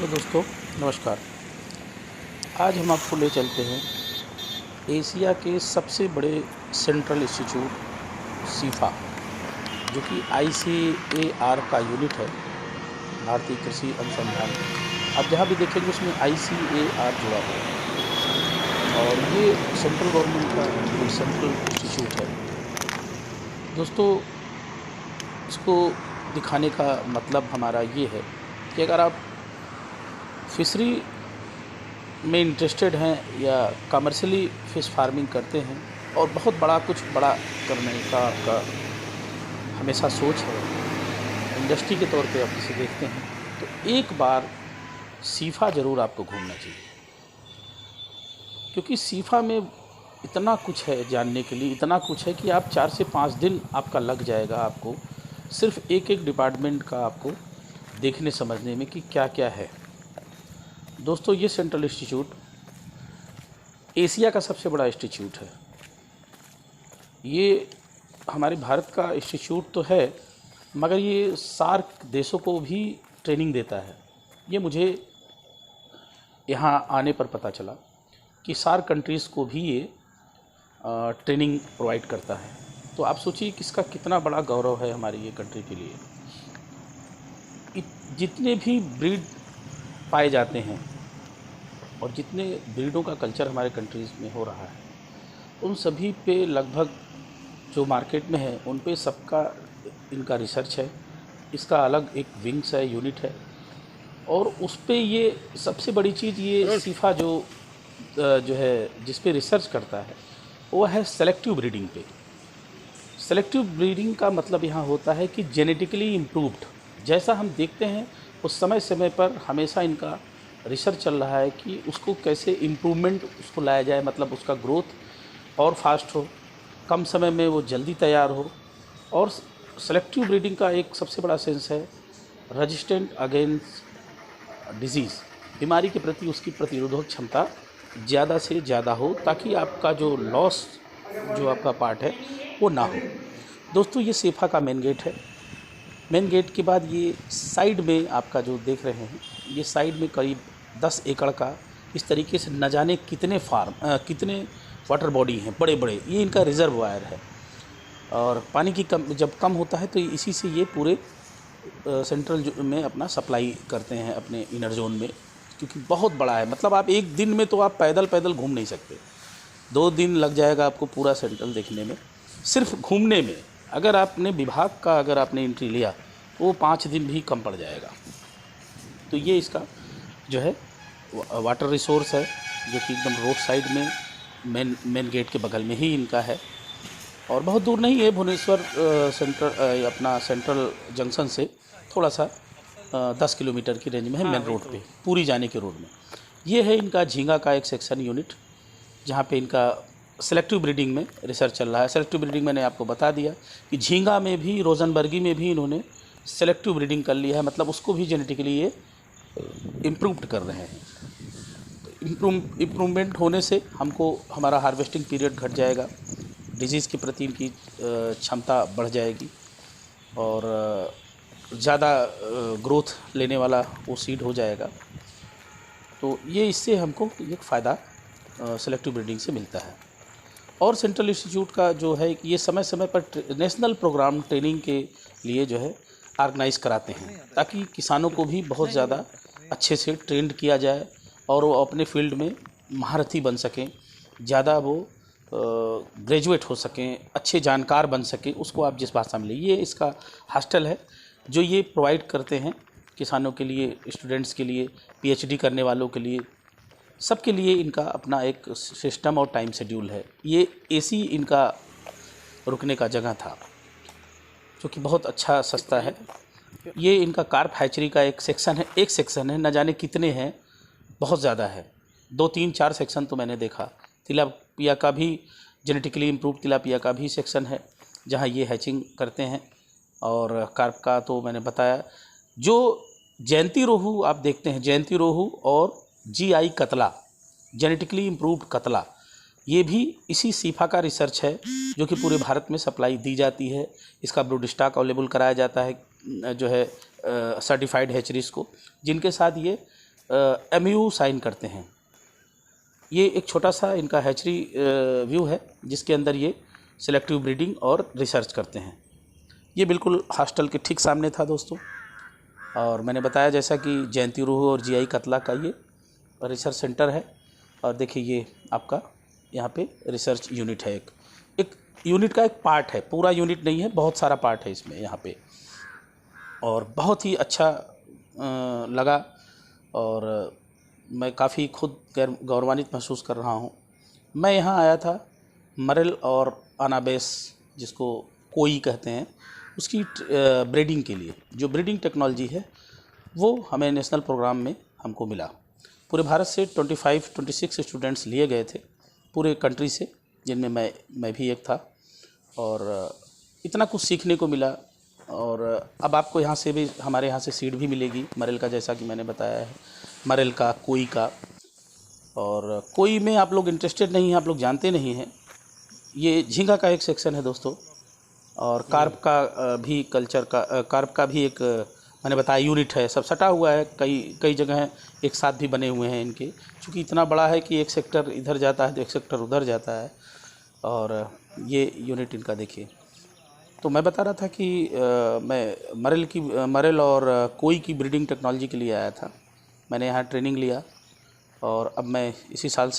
तो दोस्तों नमस्कार। आज हम आपको ले चलते हैं एशिया के सबसे बड़े सेंट्रल इंस्टीट्यूट सीफा, जो कि ICAR का यूनिट है, भारतीय कृषि अनुसंधान। आप जहाँ भी देखेंगे उसमें ICAR जुड़ा हुआ है और ये सेंट्रल गवर्नमेंट का एक सेंट्रल इंस्टीट्यूट है। दोस्तों, इसको दिखाने का मतलब हमारा ये है कि अगर आप फिशरी में इंटरेस्टेड हैं या कमर्शियली फ़िश फार्मिंग करते हैं और बहुत कुछ बड़ा करने का आपका हमेशा सोच है, इंडस्ट्री के तौर पे आप इसे देखते हैं, तो एक बार सीफा ज़रूर आपको घूमना चाहिए। क्योंकि सीफा में इतना कुछ है जानने के लिए, इतना कुछ है कि आप 4 से 5 दिन आपका लग जाएगा, आपको सिर्फ एक एक डिपार्टमेंट का आपको देखने समझने में कि क्या क्या है। दोस्तों, ये सेंट्रल इंस्टीट्यूट एशिया का सबसे बड़ा इंस्टीट्यूट है। ये हमारे भारत का इंस्टीट्यूट तो है, मगर ये सार्क देशों को भी ट्रेनिंग देता है। ये मुझे यहाँ आने पर पता चला कि सार्क कंट्रीज़ को भी ये ट्रेनिंग प्रोवाइड करता है। तो आप सोचिए कि इसका कितना बड़ा गौरव है हमारी ये कंट्री के लिए। जितने भी ब्रीड पाए जाते हैं और जितने ब्रीडों का कल्चर हमारे कंट्रीज़ में हो रहा है, उन सभी पे लगभग जो मार्केट में है उन पे सबका इनका रिसर्च है। इसका अलग एक विंग्स है, यूनिट है, और उस पे ये सबसे बड़ी चीज़ ये सीफा जो है जिस पे रिसर्च करता है वो है सेलेक्टिव ब्रीडिंग पे। सेलेक्टिव ब्रीडिंग का मतलब यहाँ होता है कि जेनेटिकली इम्प्रूव्ड, जैसा हम देखते हैं उस समय समय पर हमेशा इनका रिसर्च चल रहा है कि उसको कैसे इम्प्रूवमेंट उसको लाया जाए, मतलब उसका ग्रोथ और फास्ट हो, कम समय में वो जल्दी तैयार हो। और सेलेक्टिव ब्रीडिंग का एक सबसे बड़ा सेंस है रेजिस्टेंट अगेंस्ट डिजीज़, बीमारी के प्रति उसकी प्रतिरोधक क्षमता ज़्यादा से ज़्यादा हो, ताकि आपका जो लॉस जो आपका पार्ट है वो ना हो। दोस्तों, ये सीफा का मेन गेट है। मेन गेट के बाद ये साइड में आपका जो देख रहे हैं, ये साइड में करीब 10 एकड़ का इस तरीके से न जाने कितने कितने वाटर बॉडी हैं बड़े बड़े, ये इनका रिजर्वायर है। और पानी की जब कम होता है तो इसी से ये पूरे सेंट्रल में अपना सप्लाई करते हैं अपने इनर जोन में, क्योंकि बहुत बड़ा है। मतलब आप एक दिन में तो आप पैदल पैदल घूम नहीं सकते, 2 दिन लग जाएगा आपको पूरा सेंट्रल देखने में, सिर्फ घूमने में। अगर आपने विभाग का अगर आपने एंट्री लिया तो वो 5 दिन भी कम पड़ जाएगा। तो ये इसका जो है वाटर रिसोर्स है, जो कि एकदम रोड साइड में मेन गेट के बगल में ही इनका है, और बहुत दूर नहीं है। भुवनेश्वर सेंट्रल जंक्शन से थोड़ा सा 10 किलोमीटर की रेंज में है, मेन रोड पे, पूरी जाने के रोड में। ये है इनका झींगा का एक सेक्शन यूनिट, जहाँ पे इनका सेलेक्टिव ब्रीडिंग में रिसर्च चल रहा है। सेलेक्टिव ब्रीडिंग मैंने आपको बता दिया कि झींगा में भी, रोजनबर्गी में भी इन्होंने सेलेक्टिव ब्रीडिंग कर लिया है, मतलब उसको भी जेनेटिकली ये इम्प्रूव्ड कर रहे हैं। इम्प्रूवमेंट होने से हमको हमारा हार्वेस्टिंग पीरियड घट जाएगा, डिजीज़ के प्रति इनकी क्षमता बढ़ जाएगी, और ज़्यादा ग्रोथ लेने वाला वो सीड हो जाएगा। तो ये इससे हमको एक फ़ायदा सेलेक्टिव ब्रीडिंग से मिलता है। और सेंट्रल इंस्टीट्यूट का जो है ये समय समय पर नेशनल प्रोग्राम ट्रेनिंग के लिए जो है ऑर्गेनाइज़ कराते हैं, ताकि किसानों को भी बहुत ज़्यादा अच्छे से ट्रेंड किया जाए और वो अपने फील्ड में महारथी बन सकें, ज़्यादा वो ग्रेजुएट हो सकें, अच्छे जानकार बन सकें। उसको आप जिस भाषा में ले, ये इसका हॉस्टल है जो ये प्रोवाइड करते हैं किसानों के लिए, स्टूडेंट्स के लिए, PhD करने वालों के लिए, सबके लिए इनका अपना एक सिस्टम और टाइम शेड्यूल है। ये AC इनका रुकने का जगह था, जो कि बहुत अच्छा सस्ता है। ये इनका कार्प हैचरी का एक सेक्शन है, न जाने कितने हैं, बहुत ज़्यादा है, 2 3 4 सेक्शन तो मैंने देखा। तिलापिया का भी, जेनेटिकली इम्प्रूव तिलापिया का भी सेक्शन है, जहाँ ये हैचिंग करते हैं। और कार्प का तो मैंने बताया। जो जयंती रोहू आप देखते हैं, जयंती रोहू और GI कतला, जेनेटिकली इम्प्रूव्ड कतला, ये भी इसी सीफा का रिसर्च है, जो कि पूरे भारत में सप्लाई दी जाती है। इसका ब्रूड स्टॉक अवेलेबल कराया जाता है जो है सर्टिफाइड हैचरीज़ को, जिनके साथ ये MU साइन करते हैं। ये एक छोटा सा इनका हैचरी व्यू है जिसके अंदर ये सिलेक्टिव ब्रीडिंग और रिसर्च करते हैं। ये बिल्कुल हॉस्टल के ठीक सामने था दोस्तों, और मैंने बताया जैसा कि जयंती रोहू और GI कतला का ये रिसर्च सेंटर है। और देखिए ये आपका यहाँ पे रिसर्च यूनिट है, एक यूनिट का एक पार्ट है, पूरा यूनिट नहीं है, बहुत सारा पार्ट है इसमें यहाँ पे। और बहुत ही अच्छा लगा, और मैं काफ़ी खुद गौरवान्वित महसूस कर रहा हूँ। मैं यहाँ आया था मरेल और अनाबेस, जिसको कोई कहते हैं, उसकी ब्रीडिंग के लिए। जो ब्रीडिंग टेक्नोलॉजी है वो हमें नेशनल प्रोग्राम में हमको मिला। पूरे भारत से 25-26 स्टूडेंट्स लिए गए थे पूरे कंट्री से, जिनमें मैं भी एक था, और इतना कुछ सीखने को मिला। और अब आपको यहाँ से भी, हमारे यहाँ से सीड भी मिलेगी मरेल का, जैसा कि मैंने बताया है, मरेल का, कोई का। और कोई में आप लोग इंटरेस्टेड नहीं हैं, आप लोग जानते नहीं हैं। ये झींगा का एक सेक्शन है दोस्तों, और कार्प का भी कल्चर का, कार्प का भी एक मैंने बताया यूनिट है। सब सटा हुआ है, कई जगह एक साथ भी बने हुए हैं इनके, क्योंकि इतना बड़ा है कि एक सेक्टर इधर जाता है तो एक सेक्टर उधर जाता है। और ये यूनिट इनका देखिए। तो मैं बता रहा था कि मैं मरेल और कोई की ब्रीडिंग टेक्नोलॉजी के लिए आया था। मैंने यहाँ ट्रेनिंग लिया, और अब मैं उसी साल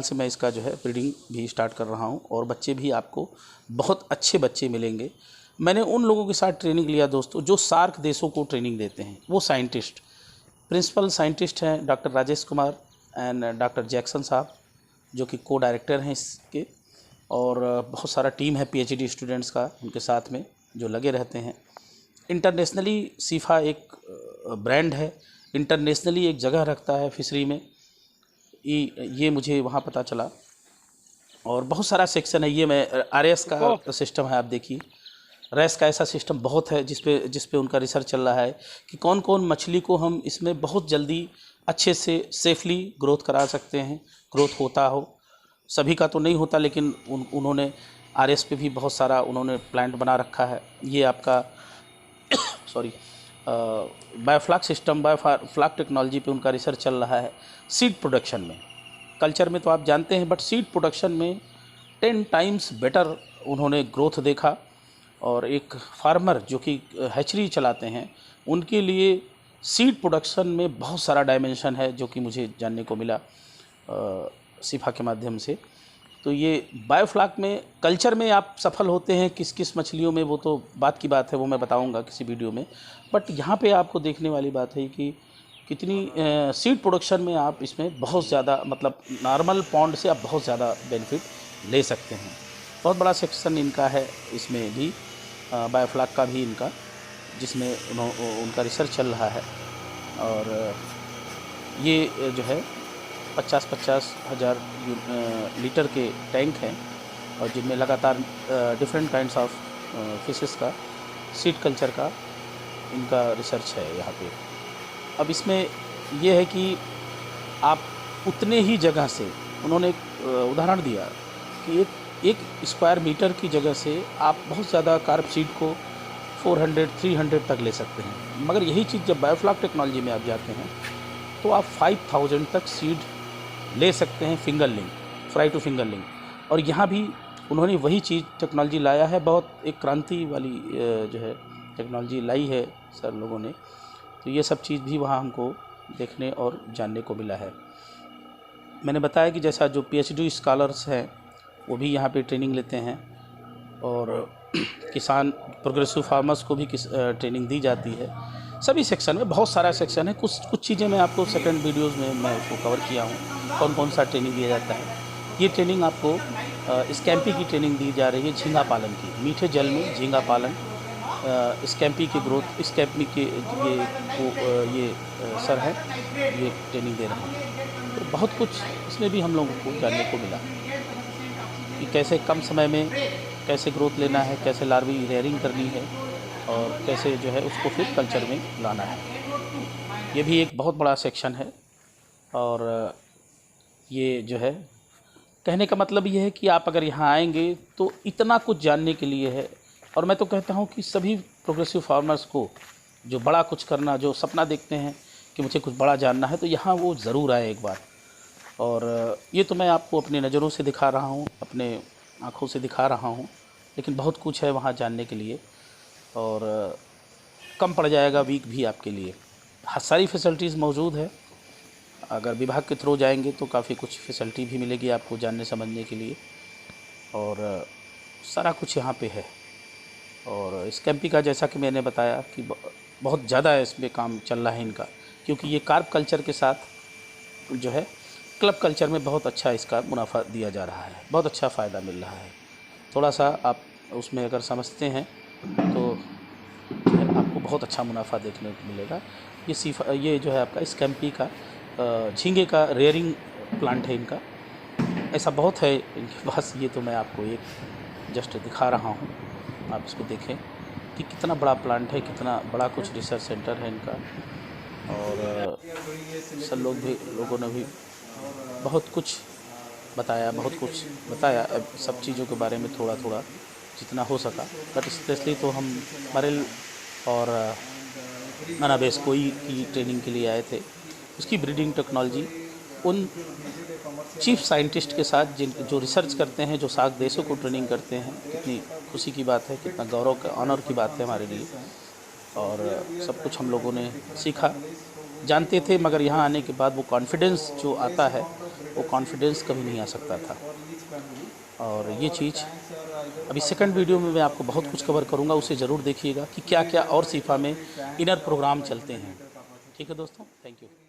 से मैं इसका जो है ब्रीडिंग भी स्टार्ट कर रहा हूँ। और बच्चे भी आपको बहुत अच्छे बच्चे मिलेंगे। मैंने उन लोगों के साथ ट्रेनिंग लिया दोस्तों जो सार्क देशों को ट्रेनिंग देते हैं। वो साइंटिस्ट, प्रिंसिपल साइंटिस्ट हैं doctor Rajesh Kumar and doctor Jackson साहब, जो कि को डायरेक्टर हैं इसके। और बहुत सारा टीम है PhD स्टूडेंट्स का उनके साथ में जो लगे रहते हैं। इंटरनेशनली सीफा एक ब्रांड है, इंटरनेशनली एक जगह रखता है फिशरी में, ये मुझे वहाँ पता चला। और बहुत सारा सेक्शन है। ये मैं RS का सिस्टम है, आप देखिए रेस का ऐसा सिस्टम बहुत है जिस पे उनका रिसर्च चल रहा है कि कौन कौन मछली को हम इसमें बहुत जल्दी अच्छे से सेफली ग्रोथ करा सकते हैं, ग्रोथ होता हो। सभी का तो नहीं होता, लेकिन उन्होंने RS पे भी बहुत सारा उन्होंने प्लांट बना रखा है। ये आपका बायोफ्लाक सिस्टम, बायोफ्लाक टेक्नोलॉजी पे उनका रिसर्च चल रहा है। सीड प्रोडक्शन में, कल्चर में तो आप जानते हैं, बट सीड प्रोडक्शन में 10 टाइम्स बेटर उन्होंने ग्रोथ देखा। और एक फार्मर जो कि हैचरी चलाते हैं, उनके लिए सीड प्रोडक्शन में बहुत सारा डायमेंशन है जो कि मुझे जानने को मिला सिफा के माध्यम से। तो ये बायोफ्लाक में, कल्चर में आप सफल होते हैं किस किस मछलियों में, वो तो बात की बात है, वो मैं बताऊंगा किसी वीडियो में। बट यहाँ पे आपको देखने वाली बात है कि कितनी सीड प्रोडक्शन में आप इसमें बहुत ज़्यादा, मतलब नॉर्मल पॉन्ड से आप बहुत ज़्यादा बेनिफिट ले सकते हैं। बहुत बड़ा सेक्शन इनका है इसमें भी, बायोफ्लाक का भी इनका, जिसमें उनका रिसर्च चल रहा है। और ये जो है 50-50 हज़ार लीटर के टैंक हैं, और जिनमें लगातार डिफरेंट काइंड्स ऑफ फिशेस का, सीड कल्चर का इनका रिसर्च है यहाँ पे। अब इसमें ये है कि आप उतने ही जगह से, उन्होंने एक उदाहरण दिया कि एक स्क्वायर मीटर की जगह से आप बहुत ज़्यादा कार्प सीड को 400-300 तक ले सकते हैं। मगर यही चीज़ जब बायोफ्लाक टेक्नोलॉजी में आप जाते हैं तो आप 5000 तक सीड ले सकते हैं, फिंगरलिंग, फ्राई टू फिंगरलिंग। और यहाँ भी उन्होंने वही चीज़ टेक्नोलॉजी लाया है, बहुत एक क्रांति वाली जो है टेक्नोलॉजी लाई है सर लोगों ने। तो ये सब चीज़ भी वहाँ हमको देखने और जानने को मिला है। मैंने बताया कि जैसा जो PhD स्कॉलर्स हैं वो भी यहाँ पे ट्रेनिंग लेते हैं, और किसान प्रोग्रेसिव फार्मर्स को भी ट्रेनिंग दी जाती है। सभी सेक्शन में बहुत सारा सेक्शन है। कुछ चीज़ें मैं आपको सेकंड वीडियोस में मैं उसको कवर किया हूँ, कौन कौन सा ट्रेनिंग दिया जाता है। ये ट्रेनिंग आपको स्कैम्पी की ट्रेनिंग दी जा रही है, झींगा पालन की, मीठे जल में झींगा पालन, स्कैम्पी की ग्रोथ, स्कैम्पी के ये सर है, ये ट्रेनिंग दे रहे हैं। तो बहुत कुछ इसमें भी हम लोगों को जानने को मिला कि कैसे कम समय में कैसे ग्रोथ लेना है, कैसे लार्वी रेयरिंग करनी है, और कैसे जो है उसको फिर कल्चर में लाना है। ये भी एक बहुत बड़ा सेक्शन है। और ये जो है कहने का मतलब ये है कि आप अगर यहाँ आएंगे तो इतना कुछ जानने के लिए है। और मैं तो कहता हूँ कि सभी प्रोग्रेसिव फार्मर्स को जो बड़ा कुछ करना, जो सपना देखते हैं कि कि मुझे कुछ बड़ा जानना है तो यहाँ वो ज़रूर आए एक बार। और ये तो मैं आपको अपनी नज़रों से दिखा रहा हूँ, अपने आँखों से दिखा रहा हूँ, लेकिन बहुत कुछ है वहाँ जानने के लिए और कम पड़ जाएगा वीक भी आपके लिए। सारी फैसिलिटीज़ मौजूद है। अगर विभाग के थ्रू जाएंगे तो काफ़ी कुछ फैसिलिटी भी मिलेगी आपको जानने समझने के लिए और सारा कुछ यहाँ पे है। और इस कैंपी का जैसा कि मैंने बताया कि बहुत ज़्यादा इसमें काम चल रहा है इनका, क्योंकि ये कार्प कल्चर के साथ जो है क्लब कल्चर में बहुत अच्छा इसका मुनाफा दिया जा रहा है, बहुत अच्छा फ़ायदा मिल रहा है। थोड़ा सा आप उसमें अगर समझते हैं तो आपको बहुत अच्छा मुनाफा देखने को मिलेगा। ये जो है आपका इस कैंपी का झींगे का रेयरिंग प्लांट है इनका, ऐसा बहुत है इनके पास। ये तो मैं आपको एक जस्ट दिखा रहा हूँ, आप इसको देखें कि कितना बड़ा प्लांट है, कितना बड़ा कुछ रिसर्च सेंटर है इनका। और सब लोगों ने भी बहुत कुछ बताया, अब सब चीज़ों के बारे में थोड़ा थोड़ा जितना हो सका। बट स्पेशली तो हम मरेल और अनाबेस कोई की ट्रेनिंग के लिए आए थे। उसकी ब्रीडिंग टेक्नोलॉजी उन चीफ साइंटिस्ट के साथ जो रिसर्च करते हैं, जो सार्क देशों को ट्रेनिंग करते हैं। कितनी खुशी की बात है, कितना गौरव का ऑनर की बात है हमारे लिए। और सब कुछ हम लोगों ने सीखा, जानते थे, मगर यहाँ आने के बाद वो कॉन्फिडेंस जो आता है वो कॉन्फिडेंस कभी नहीं आ सकता था। और ये चीज़ अभी सेकंड वीडियो में मैं आपको बहुत कुछ कवर करूँगा, उसे ज़रूर देखिएगा कि क्या क्या और सीफा में इनर प्रोग्राम चलते हैं। ठीक है दोस्तों, थैंक यू।